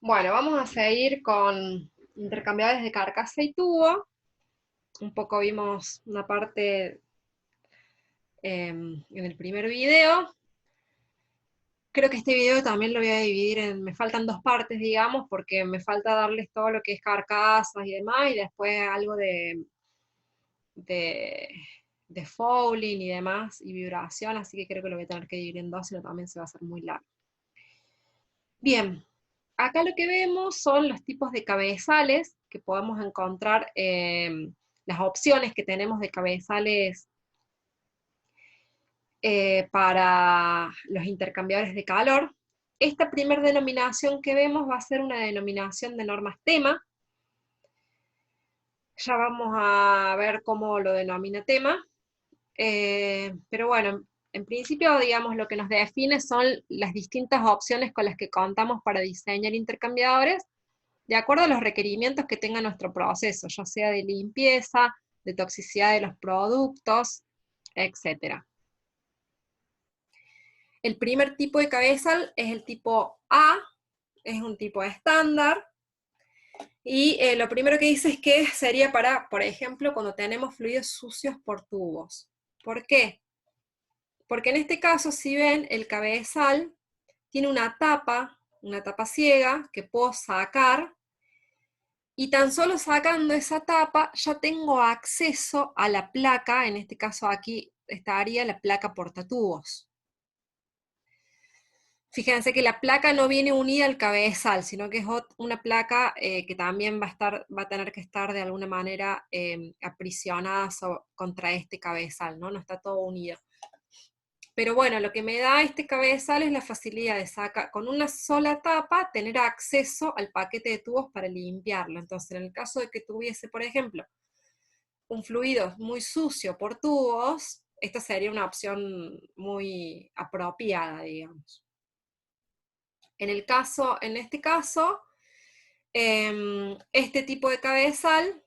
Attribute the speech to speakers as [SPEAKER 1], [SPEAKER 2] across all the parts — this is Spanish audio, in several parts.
[SPEAKER 1] Bueno, vamos a seguir con intercambiables de carcasa y tubo. Un poco vimos una parte en el primer video. Creo que este video también lo voy a dividir me faltan dos partes, digamos, porque me falta darles todo lo que es carcasas y demás, y después algo de, de fouling y demás, y vibración, así que creo que lo voy a tener que dividir en dos, sino también se va a hacer muy largo. Bien, acá lo que vemos son los tipos de cabezales que podemos encontrar, las opciones que tenemos de cabezales para los intercambiadores de calor. Esta primera denominación que vemos va a ser una denominación de normas tema. Ya vamos a ver cómo lo denomina tema. Pero bueno, en principio, digamos, lo que nos define son las distintas opciones con las que contamos para diseñar intercambiadores de acuerdo a los requerimientos que tenga nuestro proceso, ya sea de limpieza, de toxicidad de los productos, etc. El primer tipo de cabezal es el tipo A, es un tipo estándar, y lo primero que dice es que sería para, por ejemplo, cuando tenemos fluidos sucios por tubos. ¿Por qué? Porque en este caso, si ven, el cabezal tiene una tapa ciega, que puedo sacar, y tan solo sacando esa tapa ya tengo acceso a la placa, en este caso aquí estaría la placa portatubos. Fíjense que la placa no viene unida al cabezal, sino que es una placa que también va a tener que estar de alguna manera aprisionada contra este cabezal, ¿no? No está todo unido. Pero bueno, lo que me da este cabezal es la facilidad de sacar, con una sola tapa, tener acceso al paquete de tubos para limpiarlo. Entonces, en el caso de que tuviese, por ejemplo, un fluido muy sucio por tubos, esta sería una opción muy apropiada, digamos. En este caso, este tipo de cabezal,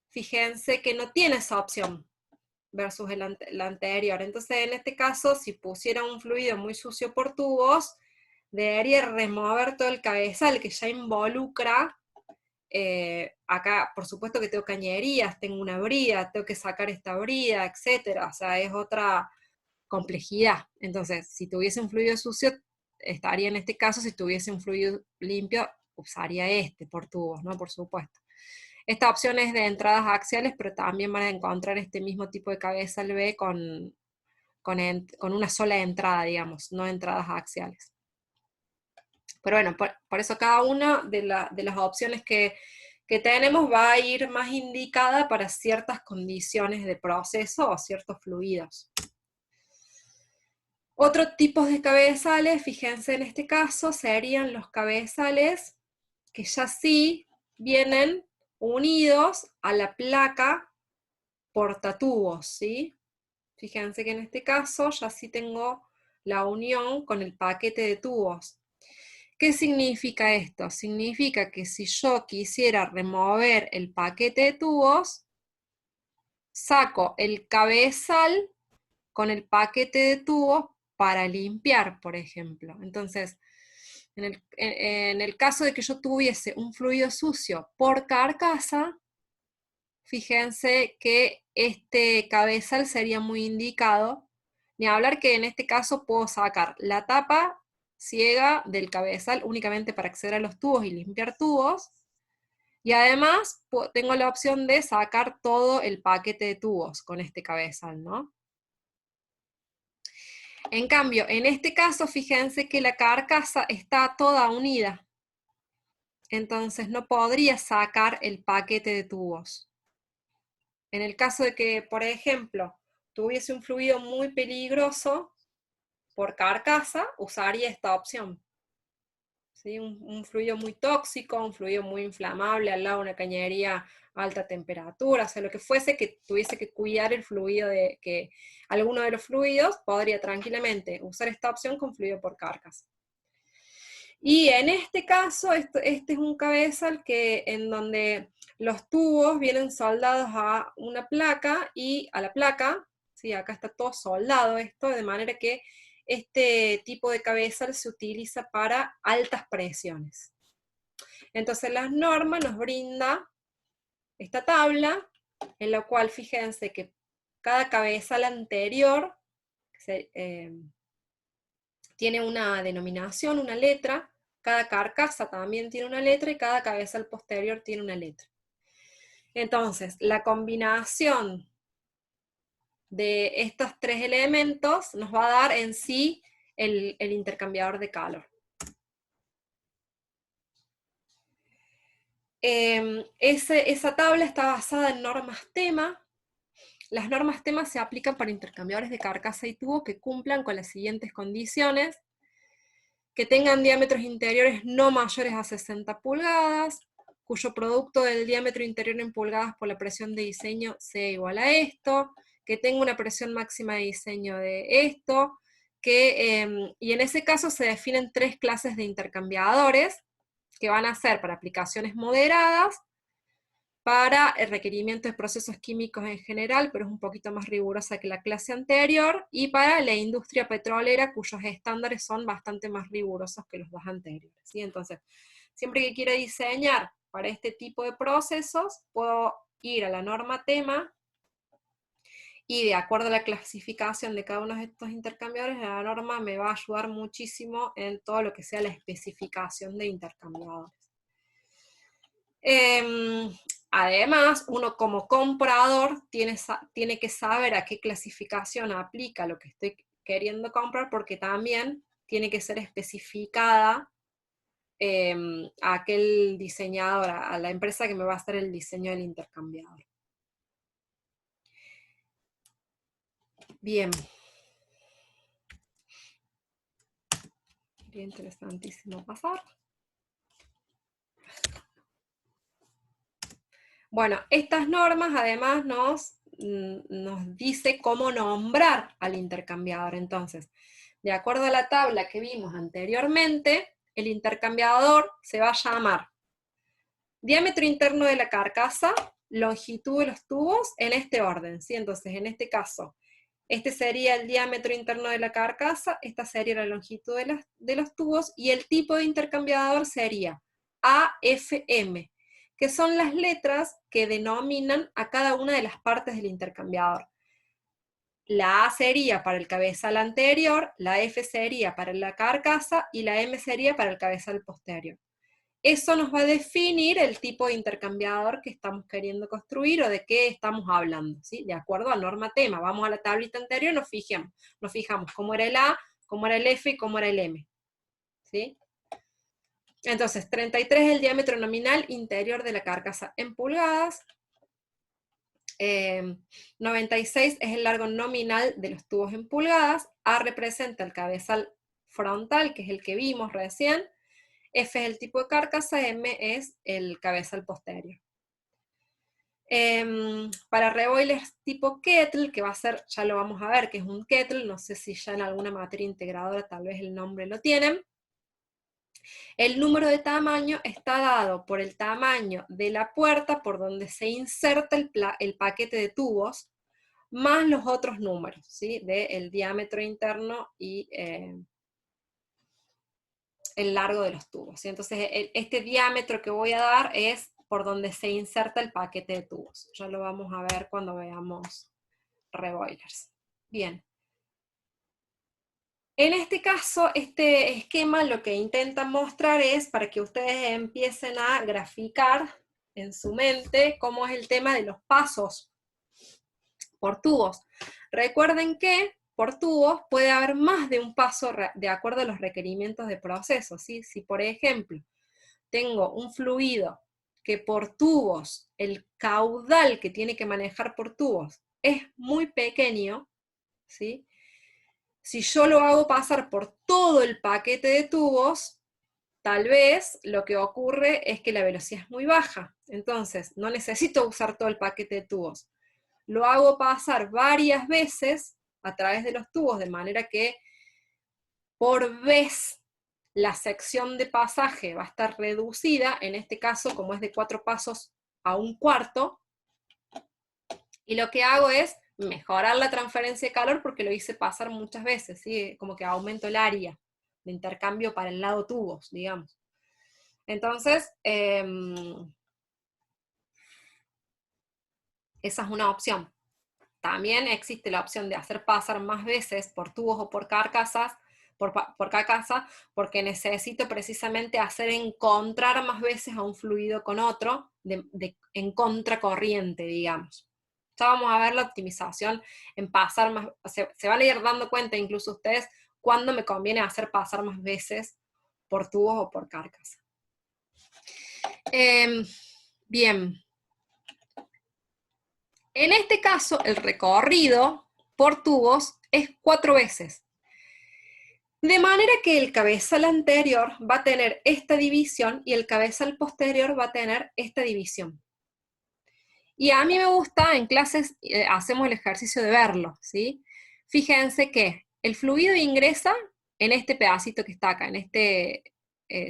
[SPEAKER 1] fíjense que no tiene esa opción versus la anterior. Entonces, en este caso, si pusiera un fluido muy sucio por tubos, debería remover todo el cabezal que ya involucra. Acá, por supuesto que tengo cañerías, tengo una brida, tengo que sacar esta brida, etcétera. O sea, es otra complejidad. Entonces, si tuviese un fluido sucio, estaría en este caso; si tuviese un fluido limpio, usaría este por tubos, ¿no? Por supuesto. Esta opción es de entradas axiales, pero también van a encontrar este mismo tipo de cabezal B con una sola entrada, digamos, no entradas axiales. Pero bueno, por eso cada una de las opciones que tenemos va a ir más indicada para ciertas condiciones de proceso o ciertos fluidos. Otros tipos de cabezales, fíjense en este caso, serían los cabezales que ya sí vienen unidos a la placa portatubos, ¿sí? Fíjense que en este caso ya sí tengo la unión con el paquete de tubos. ¿Qué significa esto? Significa que si yo quisiera remover el paquete de tubos, saco el cabezal con el paquete de tubos para limpiar, por ejemplo. Entonces, en el caso de que yo tuviese un fluido sucio por carcasa, fíjense que este cabezal sería muy indicado, ni hablar que en este caso puedo sacar la tapa ciega del cabezal únicamente para acceder a los tubos y limpiar tubos, y además tengo la opción de sacar todo el paquete de tubos con este cabezal, ¿no? En cambio, en este caso, fíjense que la carcasa está toda unida, entonces no podría sacar el paquete de tubos. En el caso de que, por ejemplo, tuviese un fluido muy peligroso por carcasa, usaría esta opción. ¿Sí? Un fluido muy tóxico, un fluido muy inflamable al lado de una cañería a alta temperatura, o sea, lo que fuese que tuviese que cuidar el fluido alguno de los fluidos, podría tranquilamente usar esta opción con fluido por carcasa. Y en este caso, este es un cabezal en donde los tubos vienen soldados a una placa, y a la placa, ¿sí? Acá está todo soldado esto, de manera que este tipo de cabezal se utiliza para altas presiones. Entonces la norma nos brinda esta tabla, en la cual fíjense que cada cabezal anterior tiene una denominación, una letra, cada carcasa también tiene una letra y cada cabezal posterior tiene una letra. Entonces, la combinación de estos tres elementos nos va a dar en sí el intercambiador de calor. Esa tabla está basada en normas tema. Las normas tema se aplican para intercambiadores de carcasa y tubo que cumplan con las siguientes condiciones: que tengan diámetros interiores no mayores a 60 pulgadas, cuyo producto del diámetro interior en pulgadas por la presión de diseño sea igual a esto, que tenga una presión máxima de diseño de esto, y en ese caso se definen tres clases de intercambiadores, que van a ser para aplicaciones moderadas, para el requerimiento de procesos químicos en general, pero es un poquito más rigurosa que la clase anterior, y para la industria petrolera, cuyos estándares son bastante más rigurosos que los dos anteriores, ¿sí? Entonces, siempre que quiera diseñar para este tipo de procesos, puedo ir a la norma tema, y de acuerdo a la clasificación de cada uno de estos intercambiadores, la norma me va a ayudar muchísimo en todo lo que sea la especificación de intercambiadores. Además, uno como comprador tiene que saber a qué clasificación aplica lo que estoy queriendo comprar, porque también tiene que ser especificada a aquel diseñador, a la empresa que me va a hacer el diseño del intercambiador. Bien. Sería interesantísimo pasar. Bueno, estas normas además nos dice cómo nombrar al intercambiador. Entonces, de acuerdo a la tabla que vimos anteriormente, el intercambiador se va a llamar diámetro interno de la carcasa, longitud de los tubos, en este orden, ¿sí? Entonces, en este caso, este sería el diámetro interno de la carcasa, esta sería la longitud de los tubos, y el tipo de intercambiador sería AFM, que son las letras que denominan a cada una de las partes del intercambiador. La A sería para el cabezal anterior, la F sería para la carcasa, y la M sería para el cabezal posterior. Eso nos va a definir el tipo de intercambiador que estamos queriendo construir o de qué estamos hablando, ¿sí? De acuerdo a norma tema. Vamos a la tablita anterior y nos fijamos cómo era el A, cómo era el F y cómo era el M, ¿sí? Entonces, 33 es el diámetro nominal interior de la carcasa en pulgadas, 96 es el largo nominal de los tubos en pulgadas, A representa el cabezal frontal, que es el que vimos recién, F es el tipo de carcasa, M es el cabezal posterior. Para reboilers tipo kettle, que va a ser, ya lo vamos a ver, que es un kettle, no sé si ya en alguna materia integradora tal vez el nombre lo tienen, el número de tamaño está dado por el tamaño de la puerta por donde se inserta el paquete de tubos, más los otros números, ¿sí? Del diámetro interno y el largo de los tubos, ¿sí? Entonces, este diámetro que voy a dar es por donde se inserta el paquete de tubos. Ya lo vamos a ver cuando veamos reboilers. Bien. En este caso, este esquema lo que intenta mostrar es para que ustedes empiecen a graficar en su mente cómo es el tema de los pasos por tubos. Recuerden que por tubos puede haber más de un paso de acuerdo a los requerimientos de proceso, ¿sí? Si, por ejemplo, tengo un fluido que por tubos, el caudal que tiene que manejar por tubos es muy pequeño, ¿sí? Si yo lo hago pasar por todo el paquete de tubos, tal vez lo que ocurre es que la velocidad es muy baja. Entonces, no necesito usar todo el paquete de tubos. Lo hago pasar varias veces a través de los tubos, de manera que por vez la sección de pasaje va a estar reducida, en este caso, como es de 4 pasos a 1/4, y lo que hago es mejorar la transferencia de calor porque lo hice pasar muchas veces, ¿sí? Como que aumento el área de intercambio para el lado tubos, digamos. Entonces, esa es una opción. También existe la opción de hacer pasar más veces por tubos o por carcasas, por carcasa, porque necesito precisamente hacer encontrar más veces a un fluido con otro en contracorriente, digamos. Ya vamos a ver la optimización en pasar más, se van a ir dando cuenta incluso ustedes cuándo me conviene hacer pasar más veces por tubos o por carcasa. Bien. En este caso, el recorrido por tubos es 4 veces. De manera que el cabezal anterior va a tener esta división y el cabezal posterior va a tener esta división. Y a mí me gusta, en clases hacemos el ejercicio de verlo, ¿sí? Fíjense que el fluido ingresa en este pedacito que está acá, en este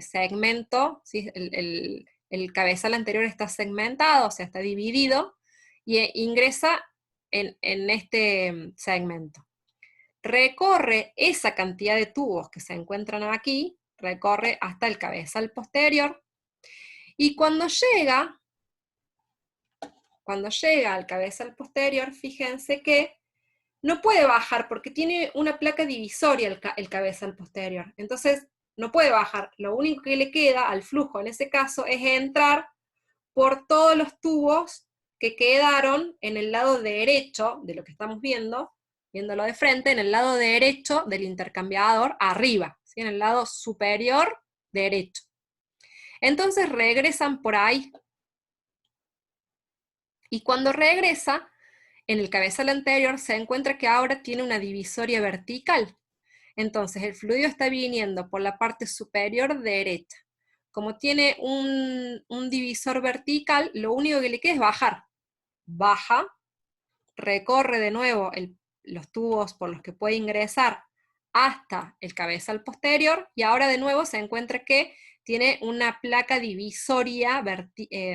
[SPEAKER 1] segmento, ¿sí? El cabezal anterior está segmentado, o sea, está dividido, y ingresa en este segmento. Recorre esa cantidad de tubos que se encuentran aquí, recorre hasta el cabezal posterior, y cuando llega al cabezal posterior, fíjense que no puede bajar porque tiene una placa divisoria el cabezal posterior. Entonces, no puede bajar. Lo único que le queda al flujo en ese caso es entrar por todos los tubos que quedaron en el lado derecho de lo que estamos viéndolo de frente, en el lado derecho del intercambiador, arriba, ¿sí? En el lado superior derecho. Entonces regresan por ahí. Y cuando regresa, en el cabezal anterior se encuentra que ahora tiene una divisoria vertical. Entonces el fluido está viniendo por la parte superior derecha. Como tiene un divisor vertical, lo único que le queda es bajar. Baja, recorre de nuevo los tubos por los que puede ingresar hasta el cabezal posterior, y ahora de nuevo se encuentra que tiene una placa divisoria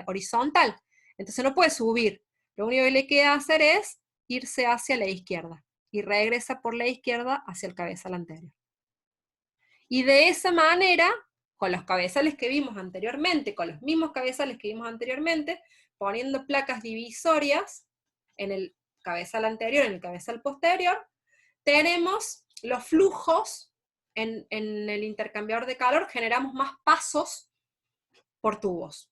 [SPEAKER 1] horizontal. Entonces no puede subir. Lo único que le queda hacer es irse hacia la izquierda, y regresa por la izquierda hacia el cabezal anterior. Y de esa manera, con los cabezales que vimos anteriormente, con los mismos cabezales que vimos anteriormente, poniendo placas divisorias en el cabezal anterior, en el cabezal posterior, tenemos los flujos en el intercambiador de calor, generamos más pasos por tubos.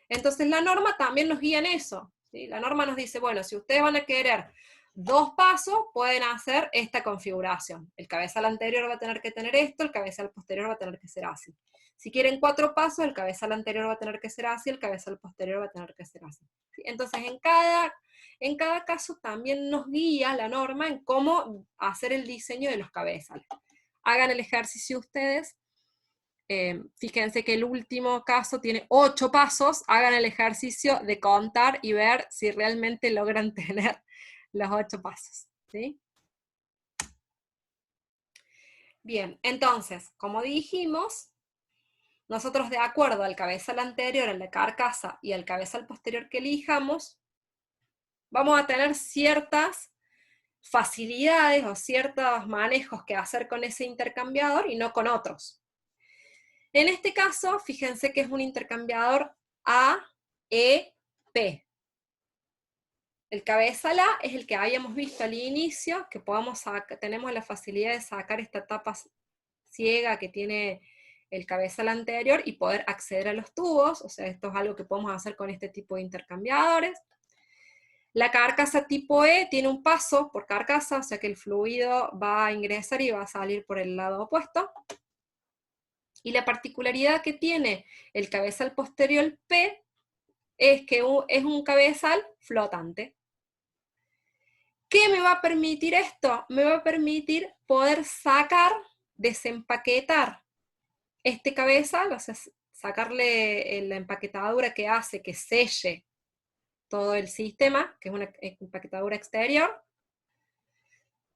[SPEAKER 1] Entonces la norma también nos guía en eso, ¿sí? La norma nos dice, bueno, si ustedes van a querer 2 pasos, pueden hacer esta configuración. El cabezal anterior va a tener que tener esto, el cabezal posterior va a tener que ser así. Si quieren 4 pasos, el cabezal anterior va a tener que ser así, el cabezal posterior va a tener que ser así. ¿Sí? Entonces, en cada caso también nos guía la norma en cómo hacer el diseño de los cabezales. Hagan el ejercicio ustedes. Fíjense que el último caso tiene 8 pasos, hagan el ejercicio de contar y ver si realmente logran tener los 8 pasos, ¿sí? Bien, entonces, como dijimos, nosotros de acuerdo al cabezal anterior, a la carcasa y al cabezal posterior que elijamos, vamos a tener ciertas facilidades o ciertos manejos que hacer con ese intercambiador y no con otros. En este caso, fíjense que es un intercambiador AEP. El cabezal A es el que habíamos visto al inicio, que tenemos la facilidad de sacar esta tapa ciega que tiene el cabezal anterior y poder acceder a los tubos, o sea, esto es algo que podemos hacer con este tipo de intercambiadores. La carcasa tipo E tiene un paso por carcasa, o sea que el fluido va a ingresar y va a salir por el lado opuesto. Y la particularidad que tiene el cabezal posterior P es que es un cabezal flotante. ¿Qué me va a permitir esto? Me va a permitir poder desempaquetar este cabezal, o sea, sacarle la empaquetadura que hace que selle todo el sistema, que es una empaquetadura exterior,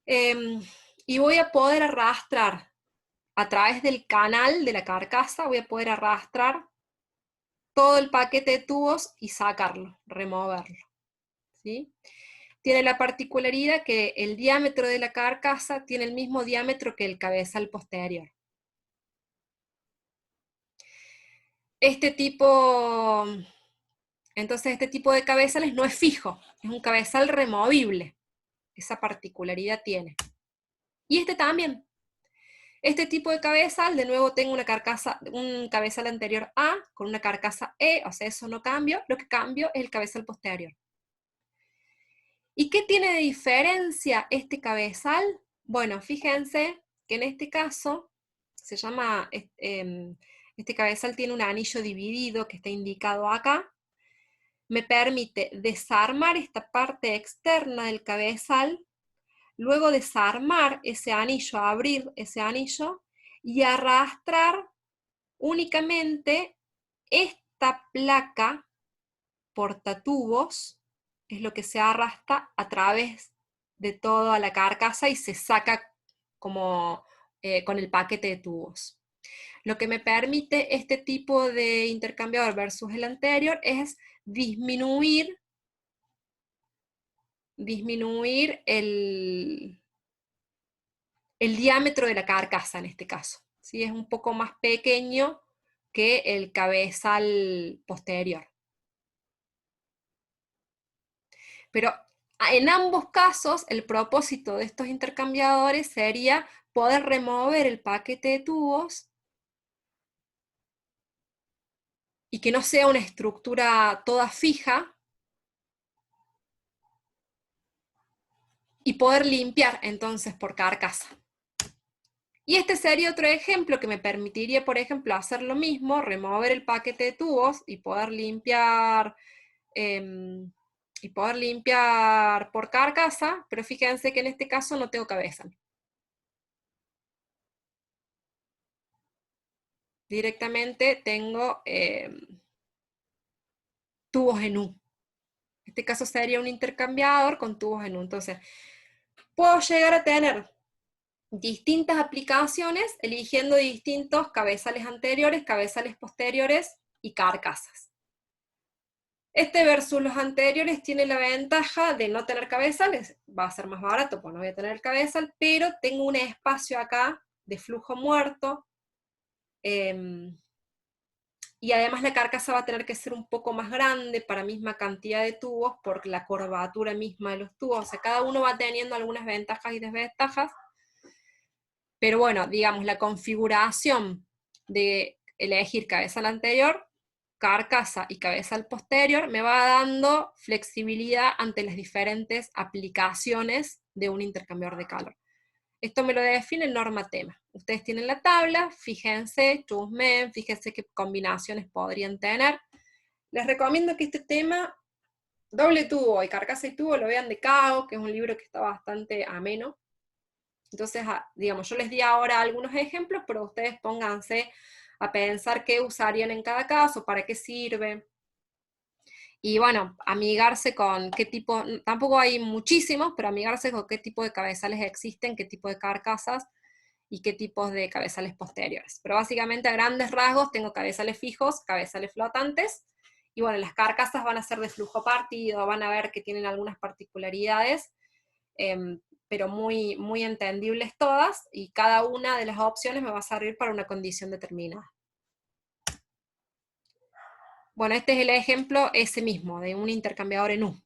[SPEAKER 1] y voy a poder arrastrar a través del canal de la carcasa, voy a poder arrastrar todo el paquete de tubos y sacarlo, removerlo, ¿sí? Tiene la particularidad que el diámetro de la carcasa tiene el mismo diámetro que el cabezal posterior. Entonces este tipo de cabezales no es fijo, es un cabezal removible. Esa particularidad tiene. Y este también. Este tipo de cabezal, de nuevo tengo una carcasa, un cabezal anterior A con una carcasa E, o sea, eso no cambio, lo que cambio es el cabezal posterior. ¿Y qué tiene de diferencia este cabezal? Bueno, fíjense que en este caso, se llama, este cabezal tiene un anillo dividido que está indicado acá, me permite desarmar esta parte externa del cabezal, luego desarmar ese anillo, abrir ese anillo y arrastrar únicamente esta placa portatubos, es lo que se arrastra a través de toda la carcasa y se saca como con el paquete de tubos. Lo que me permite este tipo de intercambiador versus el anterior es disminuir el diámetro de la carcasa en este caso. ¿Sí? Es un poco más pequeño que el cabezal posterior. Pero en ambos casos, el propósito de estos intercambiadores sería poder remover el paquete de tubos y que no sea una estructura toda fija, y poder limpiar entonces por carcasa. Y este sería otro ejemplo que me permitiría, por ejemplo, hacer lo mismo, remover el paquete de tubos y poder limpiar por carcasa, pero fíjense que en este caso no tengo cabeza. Directamente tengo tubos en U. En este caso sería un intercambiador con tubos en U. Entonces, puedo llegar a tener distintas aplicaciones eligiendo distintos cabezales anteriores, cabezales posteriores y carcasas. Este versus los anteriores tiene la ventaja de no tener cabezales, va a ser más barato, pues no voy a tener cabezal, pero tengo un espacio acá de flujo muerto, y además la carcasa va a tener que ser un poco más grande para misma cantidad de tubos, por la curvatura misma de los tubos, o sea, cada uno va teniendo algunas ventajas y desventajas, pero bueno, digamos, la configuración de elegir cabezal anterior, carcasa y cabezal posterior me va dando flexibilidad ante las diferentes aplicaciones de un intercambiador de calor. Esto me lo define el norma tema. Ustedes tienen la tabla, fíjense, chusmen, fíjense qué combinaciones podrían tener. Les recomiendo que este tema, doble tubo y carcasa y tubo, lo vean de Cao, que es un libro que está bastante ameno. Entonces, digamos, yo les di ahora algunos ejemplos, pero ustedes pónganse a pensar qué usarían en cada caso, para qué sirve. Y bueno, amigarse con qué tipo, tampoco hay muchísimos, pero amigarse con qué tipo de cabezales existen, qué tipo de carcasas y qué tipos de cabezales posteriores. Pero básicamente a grandes rasgos tengo cabezales fijos, cabezales flotantes, y bueno, las carcasas van a ser de flujo partido, van a ver que tienen algunas particularidades, pero muy, muy entendibles todas, y cada una de las opciones me va a servir para una condición determinada. Bueno, este es el ejemplo ese mismo, de un intercambiador en U,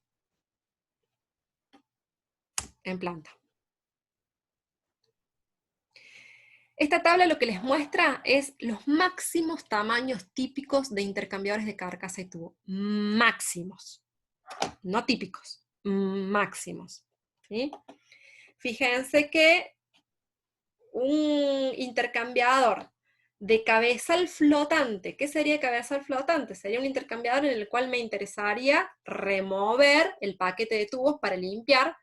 [SPEAKER 1] en planta. Esta tabla lo que les muestra es los máximos tamaños típicos de intercambiadores de carcasa y tubo. Máximos. No típicos, máximos. ¿Sí? Fíjense que un intercambiador de cabezal flotante, ¿qué sería cabezal flotante? Sería un intercambiador en el cual me interesaría remover el paquete de tubos para limpiar.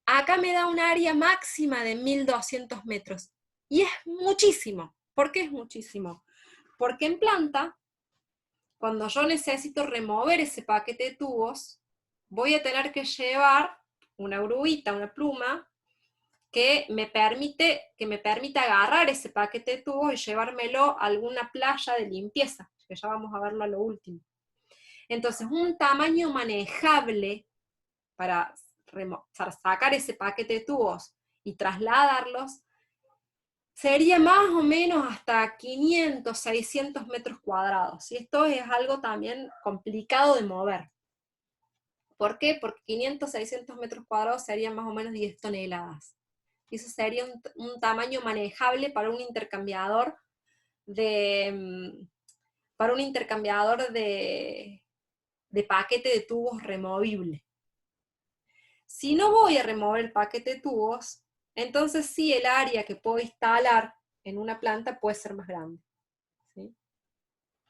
[SPEAKER 1] Acá me da un área máxima de 1200 metros. Y es muchísimo. ¿Por qué es muchísimo? Porque en planta, cuando yo necesito remover ese paquete de tubos, voy a tener que llevar una oruguita, una pluma, que me permita agarrar ese paquete de tubos y llevármelo a alguna playa de limpieza, que ya vamos a verlo a lo último. Entonces, un tamaño manejable para sacar ese paquete de tubos y trasladarlos, sería más o menos hasta 500, 600 metros cuadrados. Y esto es algo también complicado de mover. ¿Por qué? Porque 500, 600 metros cuadrados serían más o menos 10 toneladas. Y eso sería un tamaño manejable para un intercambiador de, de paquete de tubos removible. Si no voy a remover el paquete de tubos, entonces sí el área que puedo instalar en una planta puede ser más grande. ¿Sí?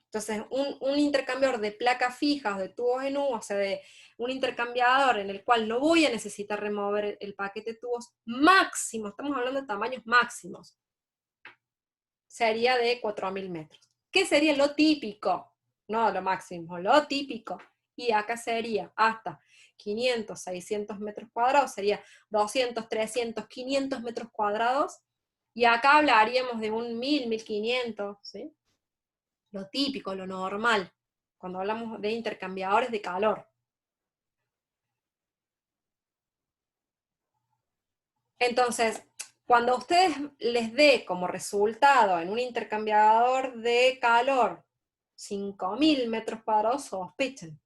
[SPEAKER 1] Entonces, un intercambiador de placas fijas, de tubos en U, o sea, de un intercambiador en el cual no voy a necesitar remover el paquete de tubos máximo, estamos hablando de tamaños máximos, sería de 4.000 metros. ¿Qué sería lo típico? No lo máximo, lo típico. Y acá sería hasta 500, 600 metros cuadrados, sería 200, 300, 500 metros cuadrados, y acá hablaríamos de un 1000, 1500, ¿sí? Lo típico, lo normal, cuando hablamos de intercambiadores de calor. Entonces, cuando a ustedes les dé como resultado en un intercambiador de calor 5.000 metros cuadrados, sospechen.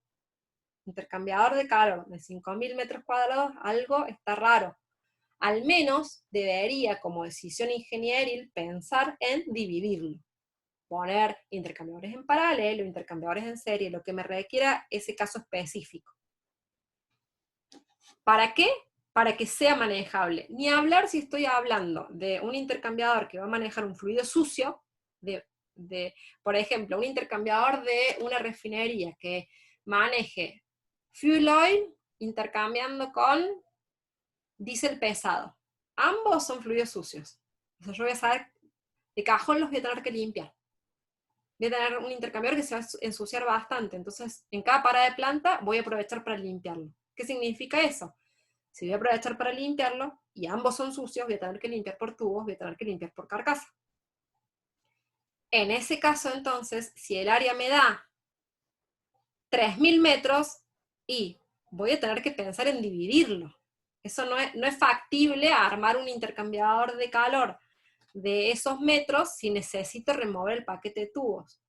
[SPEAKER 1] Intercambiador de calor de 5.000 metros cuadrados, algo está raro. Al menos debería, como decisión ingenieril, pensar en dividirlo. Poner intercambiadores en paralelo, intercambiadores en serie, lo que me requiera ese caso específico. ¿Para qué? Para que sea manejable. Ni hablar si estoy hablando de un intercambiador que va a manejar un fluido sucio, por ejemplo, un intercambiador de una refinería que maneje fuel oil intercambiando con diésel pesado. Ambos son fluidos sucios. O sea, yo voy a saber, de cajón los voy a tener que limpiar. Voy a tener un intercambiador que se va a ensuciar bastante. Entonces, en cada parada de planta voy a aprovechar para limpiarlo. ¿Qué significa eso? Si voy a aprovechar para limpiarlo, y ambos son sucios, voy a tener que limpiar por tubos, voy a tener que limpiar por carcasa. En ese caso, entonces, si el área me da 3.000 metros, y voy a tener que pensar en dividirlo. Eso no es factible armar un intercambiador de calor de esos metros si necesito remover el paquete de tubos.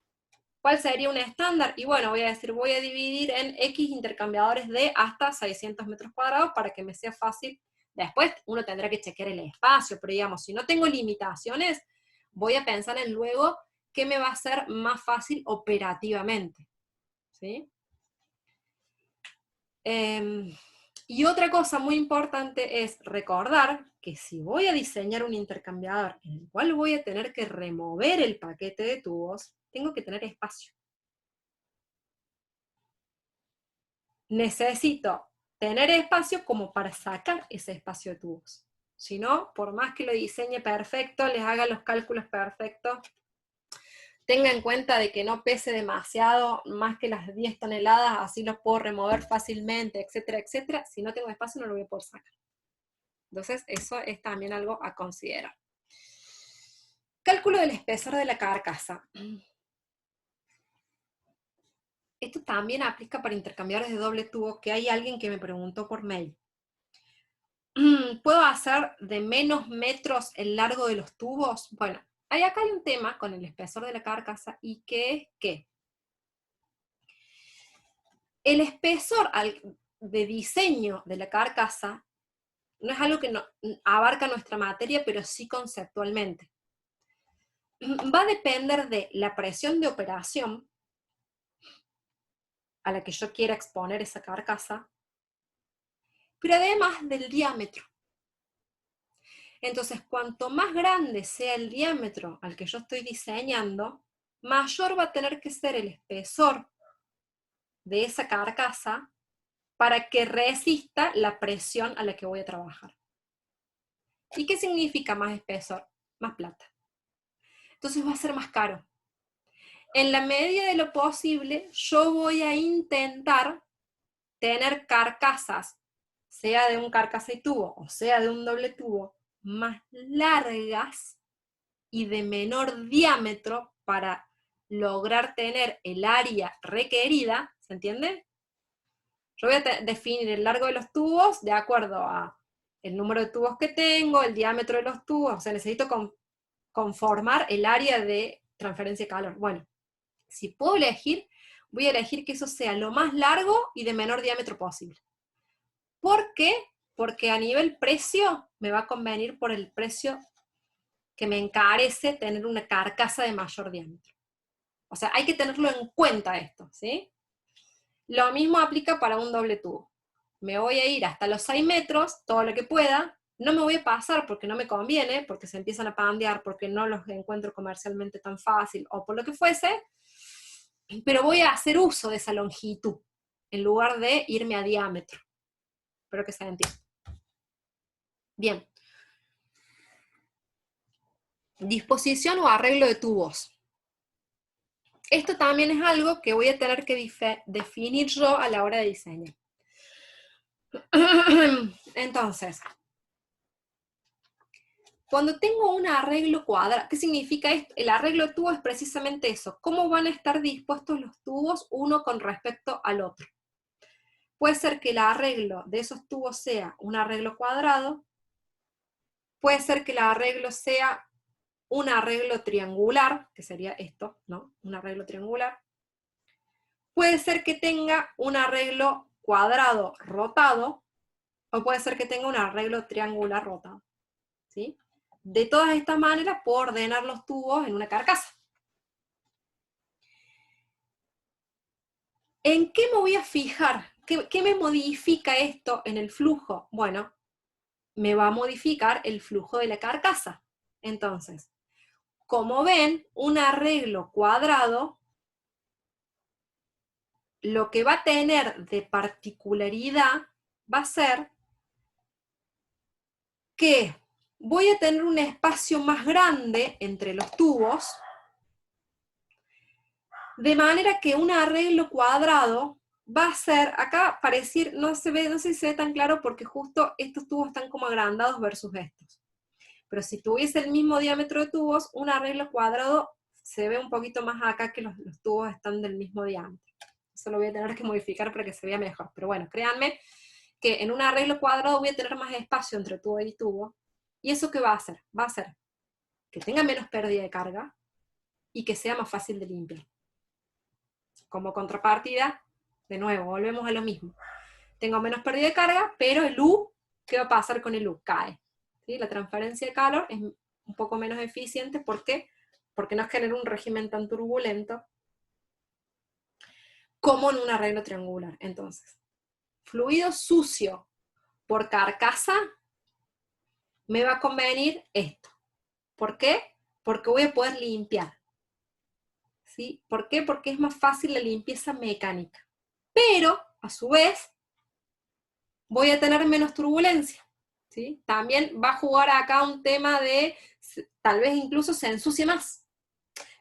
[SPEAKER 1] ¿Cuál sería un estándar? Y bueno, voy a decir, voy a dividir en X intercambiadores de hasta 600 metros cuadrados para que me sea fácil. Después uno tendrá que chequear el espacio, pero digamos, si no tengo limitaciones, voy a pensar en luego qué me va a ser más fácil operativamente. ¿Sí? Y otra cosa muy importante es recordar que si voy a diseñar un intercambiador en el cual voy a tener que remover el paquete de tubos, tengo que tener espacio. Necesito tener espacio como para sacar ese espacio de tubos. Si no, por más que lo diseñe perfecto, les haga los cálculos perfectos, tenga en cuenta de que no pese demasiado, más que las 10 toneladas, así los puedo remover fácilmente, etcétera, etcétera. Si no tengo espacio, no lo voy a poder sacar. Entonces, eso es también algo a considerar. Cálculo del espesor de la carcasa. Esto también aplica para intercambiadores de doble tubo, que hay alguien que me preguntó por mail. ¿Puedo hacer de menos metros el largo de los tubos? Bueno, acá hay un tema con el espesor de la carcasa, y que es que el espesor de diseño de la carcasa no es algo que no abarca nuestra materia, pero sí conceptualmente. Va a depender de la presión de operación a la que yo quiera exponer esa carcasa, pero además del diámetro. Entonces, cuanto más grande sea el diámetro al que yo estoy diseñando, mayor va a tener que ser el espesor de esa carcasa para que resista la presión a la que voy a trabajar. ¿Y qué significa más espesor? Más plata. Entonces va a ser más caro. En la medida de lo posible, yo voy a intentar tener carcasas, sea de un carcasa y tubo, o sea de un doble tubo, más largas y de menor diámetro para lograr tener el área requerida, ¿se entiende? Yo voy a definir el largo de los tubos de acuerdo a el número de tubos que tengo, el diámetro de los tubos, o sea, necesito conformar el área de transferencia de calor. Bueno, si puedo elegir, voy a elegir que eso sea lo más largo y de menor diámetro posible. ¿Por qué? Porque a nivel precio me va a convenir por el precio que me encarece tener una carcasa de mayor diámetro. O sea, hay que tenerlo en cuenta esto, ¿sí? Lo mismo aplica para un doble tubo. Me voy a ir hasta los 6 metros, todo lo que pueda, no me voy a pasar porque no me conviene, porque se empiezan a pandear, porque no los encuentro comercialmente tan fácil, o por lo que fuese, pero voy a hacer uso de esa longitud, en lugar de irme a diámetro. Espero que se entienda. Bien. Disposición o arreglo de tubos. Esto también es algo que voy a tener que definir yo a la hora de diseñar. Entonces, cuando tengo un arreglo cuadrado, ¿qué significa esto? El arreglo de tubos es precisamente eso. ¿Cómo van a estar dispuestos los tubos uno con respecto al otro? Puede ser que el arreglo de esos tubos sea un arreglo cuadrado, puede ser que el arreglo sea un arreglo triangular, que sería esto, ¿no? Un arreglo triangular. Puede ser que tenga un arreglo cuadrado rotado, o puede ser que tenga un arreglo triangular rotado, ¿sí? De todas estas maneras puedo ordenar los tubos en una carcasa. ¿En qué me voy a fijar? ¿Qué me modifica esto en el flujo? Bueno, me va a modificar el flujo de la carcasa. Entonces, como ven, un arreglo cuadrado, lo que va a tener de particularidad va a ser que voy a tener un espacio más grande entre los tubos, de manera que un arreglo cuadrado va a ser, acá parecer, no sé si se ve tan claro porque justo estos tubos están como agrandados versus estos. Pero si tuviese el mismo diámetro de tubos, un arreglo cuadrado se ve un poquito más acá que los tubos están del mismo diámetro. Eso lo voy a tener que modificar para que se vea mejor. Pero bueno, créanme que en un arreglo cuadrado voy a tener más espacio entre tubo y tubo. ¿Y eso qué va a hacer? Va a hacer que tenga menos pérdida de carga y que sea más fácil de limpiar. Como contrapartida, de nuevo, volvemos a lo mismo. Tengo menos pérdida de carga, pero el U, ¿qué va a pasar con el U? Cae. ¿Sí? La transferencia de calor es un poco menos eficiente. ¿Por qué? Porque no genera un régimen tan turbulento como en un arreglo triangular. Entonces, fluido sucio por carcasa, me va a convenir esto. ¿Por qué? Porque voy a poder limpiar. ¿Sí? ¿Por qué? Porque es más fácil la limpieza mecánica. Pero, a su vez, voy a tener menos turbulencia. ¿Sí? También va a jugar acá un tema de, tal vez incluso se ensucie más.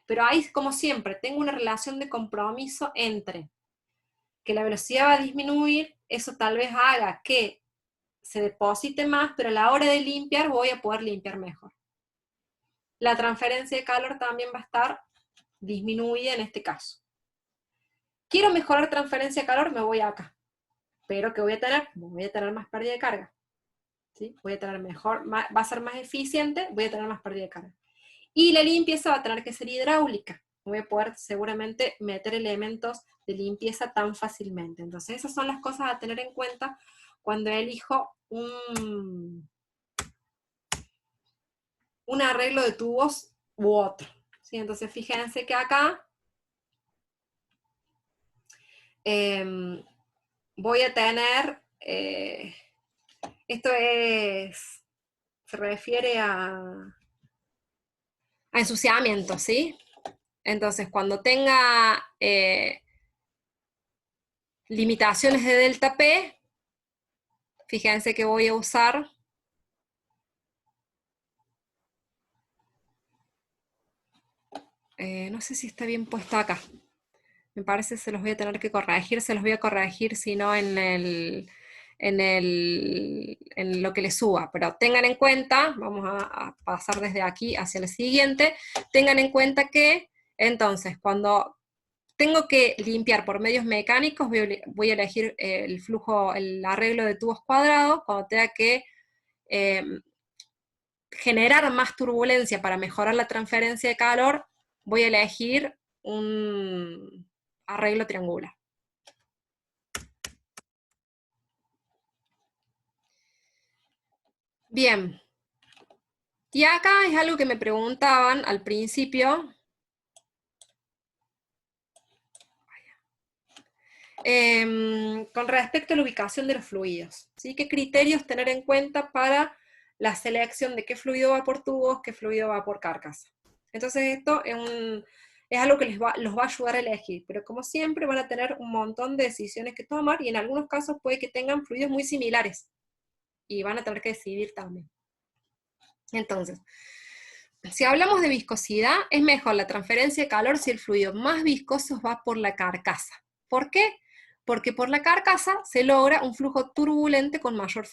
[SPEAKER 1] Pero ahí, como siempre, tengo una relación de compromiso entre que la velocidad va a disminuir, eso tal vez haga que se deposite más, pero a la hora de limpiar voy a poder limpiar mejor. La transferencia de calor también va a estar disminuida en este caso. Quiero mejorar transferencia de calor, me voy acá. Pero ¿qué voy a tener? Voy a tener más pérdida de carga. ¿Sí? Voy a tener mejor, va a ser más eficiente, voy a tener más pérdida de carga. Y la limpieza va a tener que ser hidráulica. Voy a poder seguramente meter elementos de limpieza tan fácilmente. Entonces esas son las cosas a tener en cuenta cuando elijo un arreglo de tubos u otro. ¿Sí? Entonces fíjense que acá voy a tener, esto se refiere a ensuciamiento, ¿sí? Entonces, cuando tenga limitaciones de delta P, fíjense que voy a usar no sé si está bien puesto acá. Me parece que se los voy a tener que corregir, se los voy a corregir si no en lo que les suba, pero tengan en cuenta, vamos a pasar desde aquí hacia el siguiente, tengan en cuenta que entonces cuando tengo que limpiar por medios mecánicos, voy a elegir el flujo, el arreglo de tubos cuadrados, cuando tenga que generar más turbulencia para mejorar la transferencia de calor, voy a elegir un arreglo triangular. Bien. Y acá es algo que me preguntaban al principio. Con respecto a la ubicación de los fluidos, ¿sí? ¿Qué criterios tener en cuenta para la selección de qué fluido va por tubos, qué fluido va por carcasa? Entonces esto es algo que los va a ayudar a elegir, pero como siempre van a tener un montón de decisiones que tomar y en algunos casos puede que tengan fluidos muy similares y van a tener que decidir también. Entonces, si hablamos de viscosidad, es mejor la transferencia de calor si el fluido más viscoso va por la carcasa. ¿Por qué? Porque por la carcasa se logra un flujo turbulente con mayor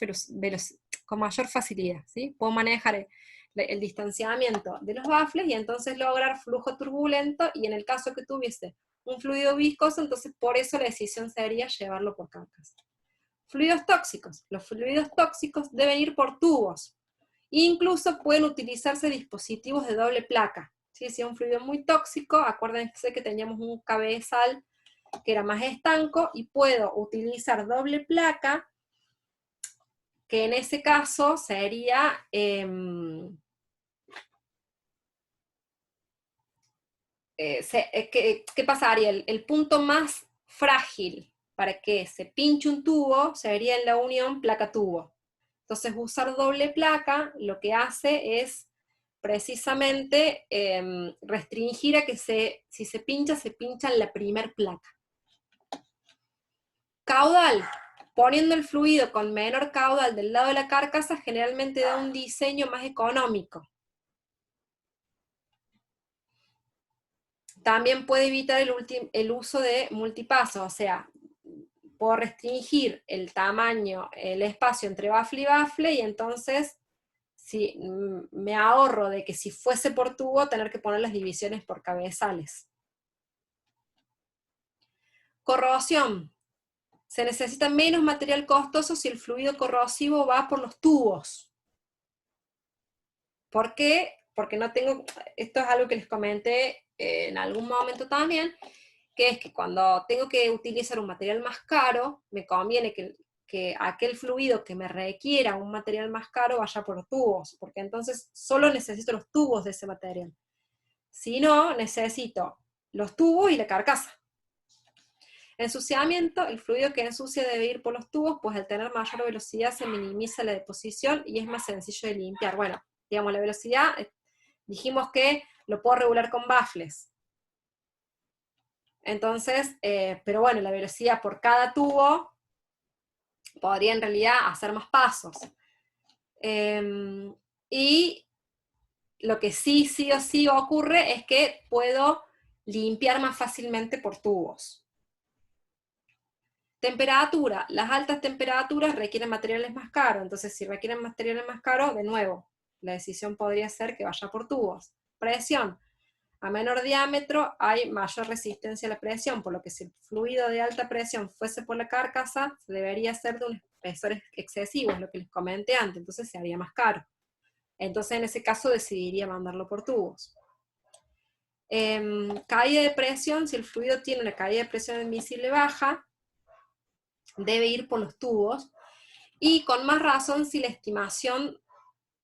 [SPEAKER 1] facilidad, ¿sí? Puedo manejar el distanciamiento de los baffles y entonces lograr flujo turbulento, y en el caso que tuviese un fluido viscoso, entonces por eso la decisión sería llevarlo por carcasa. Fluidos tóxicos. Los fluidos tóxicos deben ir por tubos. Incluso pueden utilizarse dispositivos de doble placa. ¿Sí? Si es un fluido muy tóxico, acuérdense que teníamos un cabezal que era más estanco, y puedo utilizar doble placa, que en ese caso sería ¿qué pasaría? El punto más frágil para que se pinche un tubo sería en la unión placa-tubo. Entonces usar doble placa lo que hace es precisamente restringir a que si se pincha en la primer placa. Caudal. Poniendo el fluido con menor caudal del lado de la carcasa generalmente da un diseño más económico. También puede evitar el uso de multipasos, o sea, puedo restringir el tamaño, el espacio entre baffle y baffle, y entonces si me ahorro de que si fuese por tubo tener que poner las divisiones por cabezales. Corrosión. Se necesita menos material costoso si el fluido corrosivo va por los tubos. ¿Por qué? Porque no tengo, esto es algo que les comenté en algún momento también, que es que cuando tengo que utilizar un material más caro, me conviene que aquel fluido que me requiera un material más caro vaya por tubos, porque entonces solo necesito los tubos de ese material. Si no, necesito los tubos y la carcasa. Ensuciamiento, el fluido que ensucia debe ir por los tubos, pues al tener mayor velocidad se minimiza la deposición y es más sencillo de limpiar. Bueno, digamos, la velocidad, dijimos que lo puedo regular con baffles. Entonces, pero bueno, la velocidad por cada tubo podría en realidad hacer más pasos. Y lo que sí o sí ocurre es que puedo limpiar más fácilmente por tubos. Temperatura. Las altas temperaturas requieren materiales más caros, entonces si requieren materiales más caros, de nuevo, la decisión podría ser que vaya por tubos. Presión. A menor diámetro hay mayor resistencia a la presión, por lo que si el fluido de alta presión fuese por la carcasa, debería ser de un espesor excesivo, es lo que les comenté antes, entonces se haría más caro. Entonces en ese caso decidiría mandarlo por tubos. Caída de presión, si el fluido tiene una caída de presión admisible baja, debe ir por los tubos, y con más razón si la estimación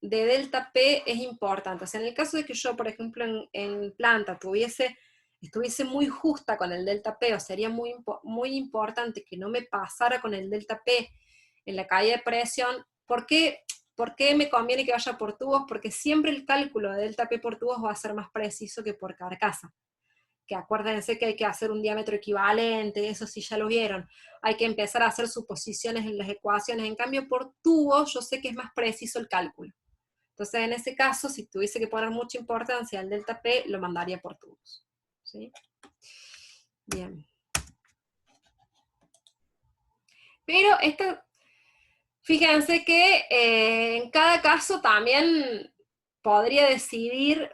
[SPEAKER 1] de delta P es importante. O sea, en el caso de que yo, por ejemplo, en planta estuviese muy justa con el delta P, o sería muy importante que no me pasara con el delta P en la caída de presión. ¿Por qué me conviene que vaya por tubos? Porque siempre el cálculo de delta P por tubos va a ser más preciso que por carcasa. Que acuérdense que hay que hacer un diámetro equivalente, eso sí ya lo vieron. Hay que empezar a hacer suposiciones en las ecuaciones. En cambio, por tubos yo sé que es más preciso el cálculo. Entonces, en ese caso, si tuviese que poner mucha importancia al delta P, lo mandaría por tubos. ¿Sí? Bien. Pero fíjense que en cada caso también podría decidir,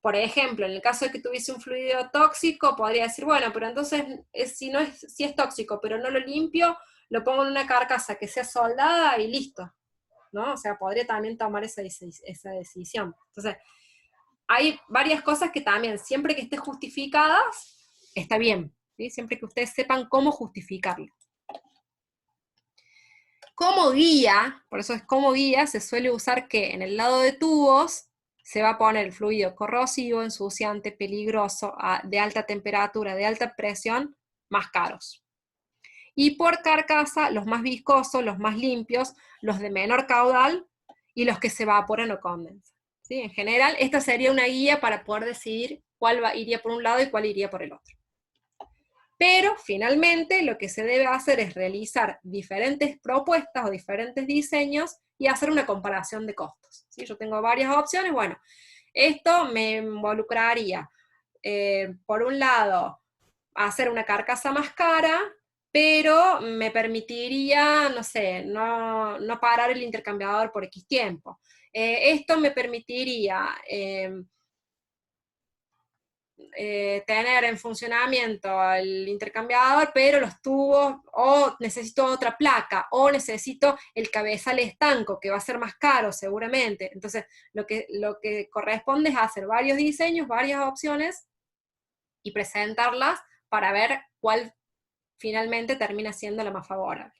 [SPEAKER 1] por ejemplo, en el caso de que tuviese un fluido tóxico, podría decir, bueno, pero entonces si es tóxico, pero no lo limpio, lo pongo en una carcasa que sea soldada y listo. ¿no? O sea, podría también tomar esa decisión. Entonces, hay varias cosas que también, siempre que estén justificadas, está bien, ¿sí? Siempre que ustedes sepan cómo justificarlo. Como guía, por eso es como guía, se suele usar que en el lado de tubos se va a poner el fluido corrosivo, ensuciante, peligroso, de alta temperatura, de alta presión, más caros. Y por carcasa, los más viscosos, los más limpios, los de menor caudal y los que se evaporan o condensan. ¿Sí? En general, esta sería una guía para poder decidir cuál iría por un lado y cuál iría por el otro. Pero finalmente lo que se debe hacer es realizar diferentes propuestas o diferentes diseños y hacer una comparación de costos. ¿Sí? Yo tengo varias opciones, bueno, esto me involucraría, por un lado, hacer una carcasa más cara, pero me permitiría, no sé, no parar el intercambiador por X tiempo. Esto me permitiría tener en funcionamiento el intercambiador, pero los tubos, o necesito otra placa, o necesito el cabezal estanco, que va a ser más caro seguramente. Entonces, lo que corresponde es hacer varios diseños, varias opciones, y presentarlas para ver cuál finalmente termina siendo la más favorable.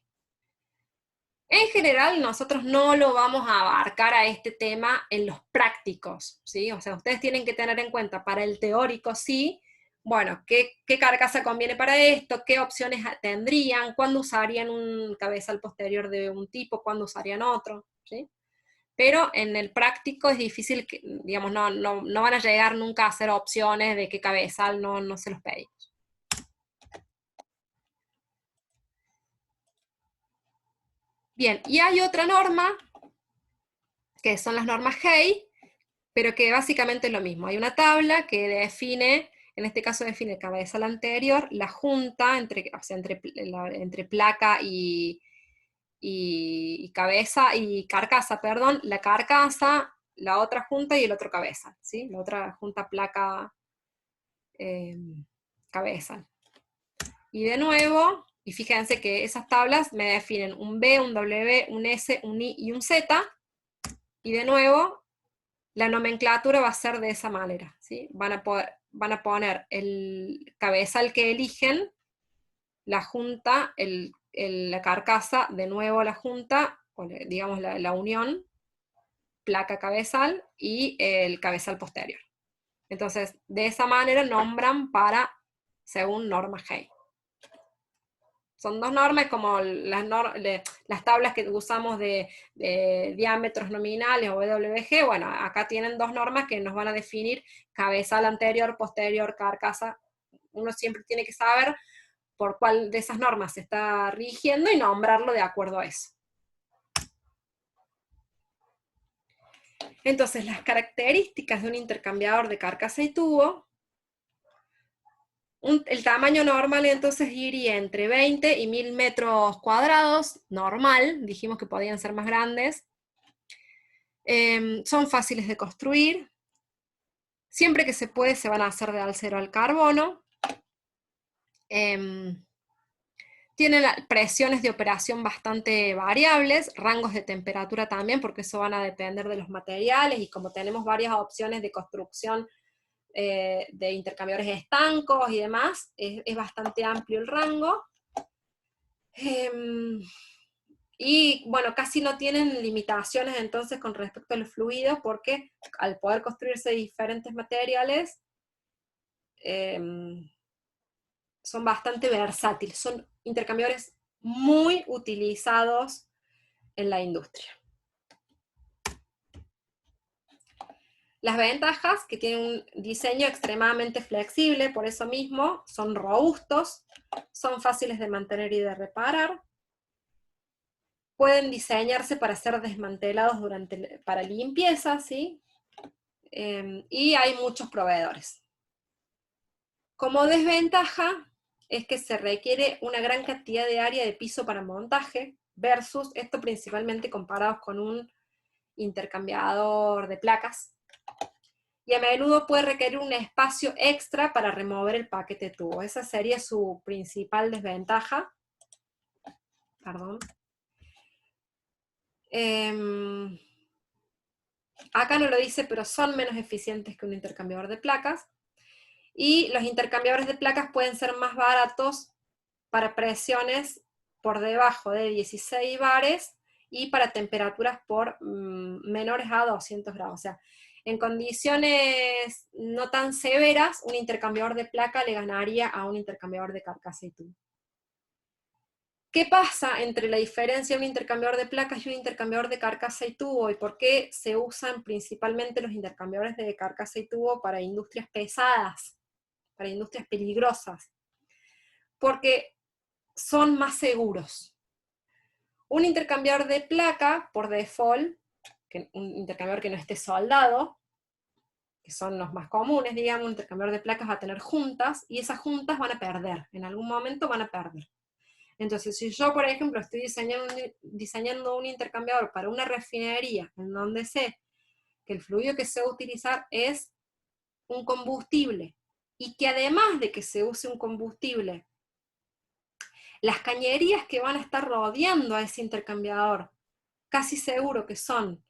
[SPEAKER 1] En general, nosotros no lo vamos a abarcar a este tema en los prácticos, ¿sí? O sea, ustedes tienen que tener en cuenta para el teórico, sí, bueno, qué carcasa conviene para esto, qué opciones tendrían, cuándo usarían un cabezal posterior de un tipo, cuándo usarían otro, ¿sí? Pero en el práctico es difícil, que, digamos, no van a llegar nunca a hacer opciones de qué cabezal, no se los pedimos. Bien, y hay otra norma, que son las normas Hay, pero que básicamente es lo mismo. Hay una tabla que define, en este caso define el cabezal anterior, la junta entre, o sea, entre placa y cabeza, y carcasa, perdón, la carcasa, la otra junta y el otro cabezal, ¿sí? La otra junta placa, cabezal. Y de nuevo, y fíjense que esas tablas me definen un B, un W, un S, un I y un Z, y de nuevo, la nomenclatura va a ser de esa manera, ¿sí? Van a poner el cabezal que eligen, la junta, la carcasa, de nuevo la junta, o digamos la unión, placa cabezal, y el cabezal posterior. Entonces, de esa manera nombran según norma Hay. Son dos normas como las tablas que usamos de diámetros nominales o WG. Bueno, acá tienen dos normas que nos van a definir cabezal anterior, posterior, carcasa. Uno siempre tiene que saber por cuál de esas normas se está rigiendo y nombrarlo de acuerdo a eso. Entonces, las características de un intercambiador de carcasa y tubo. El tamaño normal entonces iría entre 20 y 1000 metros cuadrados, normal, dijimos que podían ser más grandes. Son fáciles de construir, siempre que se puede se van a hacer de acero al carbono. Tienen presiones de operación bastante variables, rangos de temperatura también, porque eso van a depender de los materiales, y como tenemos varias opciones de construcción de intercambiadores estancos y demás, es bastante amplio el rango. Y bueno, casi no tienen limitaciones entonces con respecto a los fluidos, porque al poder construirse diferentes materiales, son bastante versátiles, son intercambiadores muy utilizados en la industria. Las ventajas, que tienen un diseño extremadamente flexible, por eso mismo, son robustos, son fáciles de mantener y de reparar, pueden diseñarse para ser desmantelados para limpieza, ¿sí? Y hay muchos proveedores. Como desventaja, es que se requiere una gran cantidad de área de piso para montaje, versus esto principalmente comparados con un intercambiador de placas, y a menudo puede requerir un espacio extra para remover el paquete de tubo. Esa sería su principal desventaja. Perdón. Acá no lo dice, pero son menos eficientes que un intercambiador de placas. Y los intercambiadores de placas pueden ser más baratos para presiones por debajo de 16 bares y para temperaturas por menores a 200 grados. O sea, en condiciones no tan severas, un intercambiador de placa le ganaría a un intercambiador de carcasa y tubo. ¿Qué pasa entre la diferencia de un intercambiador de placas y un intercambiador de carcasa y tubo? ¿Y por qué se usan principalmente los intercambiadores de carcasa y tubo para industrias pesadas, para industrias peligrosas? Porque son más seguros. Un intercambiador de placa, por default, un intercambiador que no esté soldado, que son los más comunes, digamos, un intercambiador de placas va a tener juntas, y esas juntas van a perder, en algún momento van a perder. Entonces, si yo, por ejemplo, estoy diseñando un intercambiador para una refinería, en donde sé que el fluido que se va a utilizar es un combustible, y que además de que se use un combustible, las cañerías que van a estar rodeando a ese intercambiador, casi seguro que son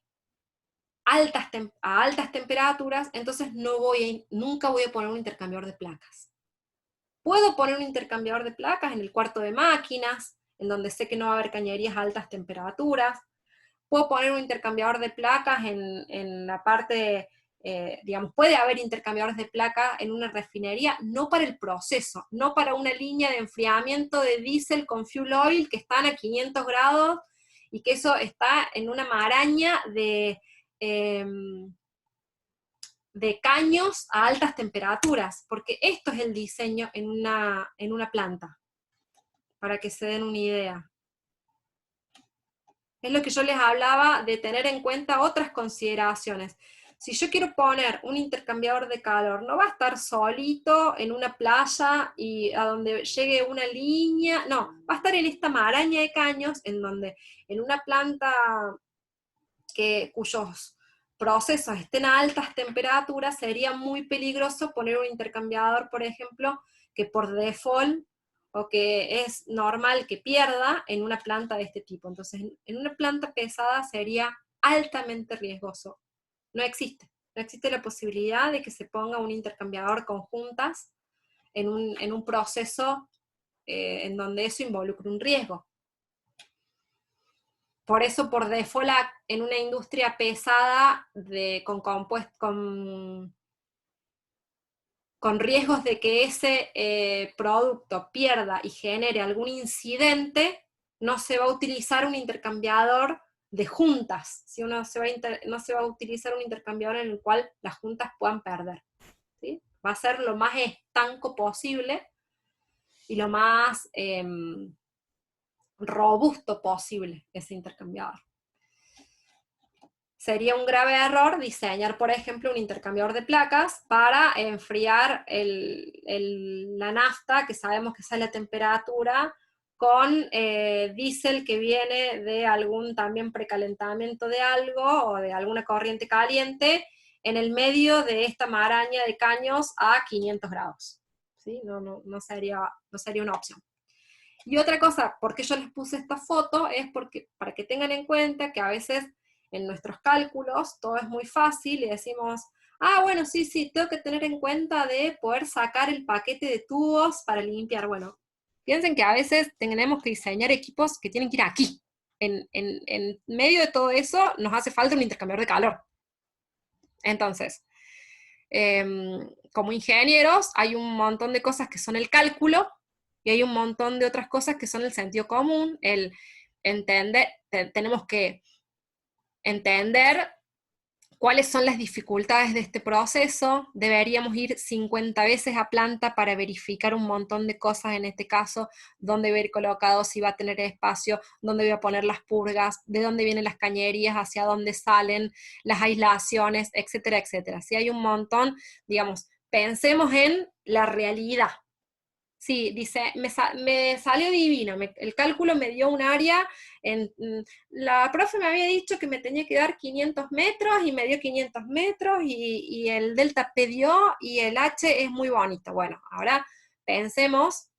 [SPEAKER 1] a altas temperaturas, entonces nunca voy a poner un intercambiador de placas. Puedo poner un intercambiador de placas en el cuarto de máquinas, en donde sé que no va a haber cañerías a altas temperaturas. Puedo poner un intercambiador de placas en la parte, digamos, puede haber intercambiadores de placa en una refinería, no para el proceso, no para una línea de enfriamiento de diésel con fuel oil que están a 500 grados y que eso está en una maraña de caños a altas temperaturas, porque esto es el diseño en una planta, para que se den una idea. Es lo que yo les hablaba de tener en cuenta otras consideraciones. Si yo quiero poner un intercambiador de calor, no va a estar solito en una playa y a donde llegue una línea, no, va a estar en esta maraña de caños en donde en una planta cuyos procesos estén a altas temperaturas, sería muy peligroso poner un intercambiador, por ejemplo, que por default o que es normal que pierda en una planta de este tipo. Entonces, en una planta pesada sería altamente riesgoso. No existe. No existe la posibilidad de que se ponga un intercambiador con juntas en un proceso en donde eso involucre un riesgo. Por eso, por default, en una industria pesada con riesgos de que ese producto pierda y genere algún incidente, no se va a utilizar un intercambiador de juntas, ¿sí? No se va a utilizar un intercambiador en el cual las juntas puedan perder, ¿sí? Va a ser lo más estanco posible y lo más robusto posible ese intercambiador. Sería un grave error diseñar, por ejemplo, un intercambiador de placas para enfriar la nafta, que sabemos que sale a temperatura, con diésel que viene de algún también precalentamiento de algo o de alguna corriente caliente en el medio de esta maraña de caños a 500 grados. ¿Sí? No sería una opción. Y otra cosa, ¿por qué yo les puse esta foto? Es porque para que tengan en cuenta que a veces en nuestros cálculos todo es muy fácil y decimos, bueno, sí, tengo que tener en cuenta de poder sacar el paquete de tubos para limpiar. Bueno, piensen que a veces tenemos que diseñar equipos que tienen que ir aquí. En medio de todo eso nos hace falta un intercambiador de calor. Entonces, como ingenieros hay un montón de cosas que son el cálculo y hay un montón de otras cosas que son el sentido común, el entender, tenemos que entender cuáles son las dificultades de este proceso, deberíamos ir 50 veces a planta para verificar un montón de cosas, en este caso, dónde voy a ir colocado, si va a tener espacio, dónde voy a poner las purgas, de dónde vienen las cañerías, hacia dónde salen, las aislaciones, etcétera, etcétera. Si hay un montón, digamos, pensemos en la realidad. Sí, dice, me salió divino, el cálculo me dio un área, la profe me había dicho que me tenía que dar 500 metros y me dio 500 metros y el delta P dio y el H es muy bonito. Bueno, ahora pensemos,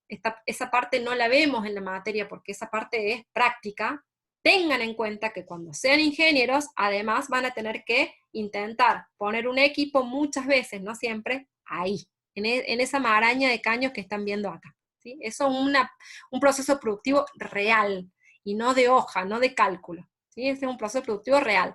[SPEAKER 1] esa parte no la vemos en la materia porque esa parte es práctica, tengan en cuenta que cuando sean ingenieros, además van a tener que intentar poner un equipo muchas veces, no siempre, ahí, en esa maraña de caños que están viendo acá. ¿Sí? Eso es un proceso productivo real, y no de hoja, no de cálculo. ¿Sí? Ese es un proceso productivo real.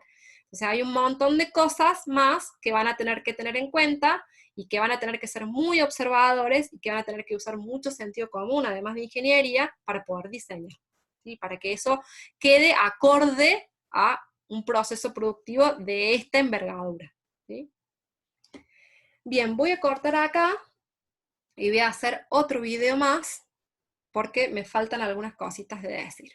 [SPEAKER 1] O sea, hay un montón de cosas más que van a tener que tener en cuenta, y que van a tener que ser muy observadores, y que van a tener que usar mucho sentido común, además de ingeniería, para poder diseñar. ¿Sí? Para que eso quede acorde a un proceso productivo de esta envergadura. ¿Sí? Bien, voy a cortar acá y voy a hacer otro video más porque me faltan algunas cositas de decir.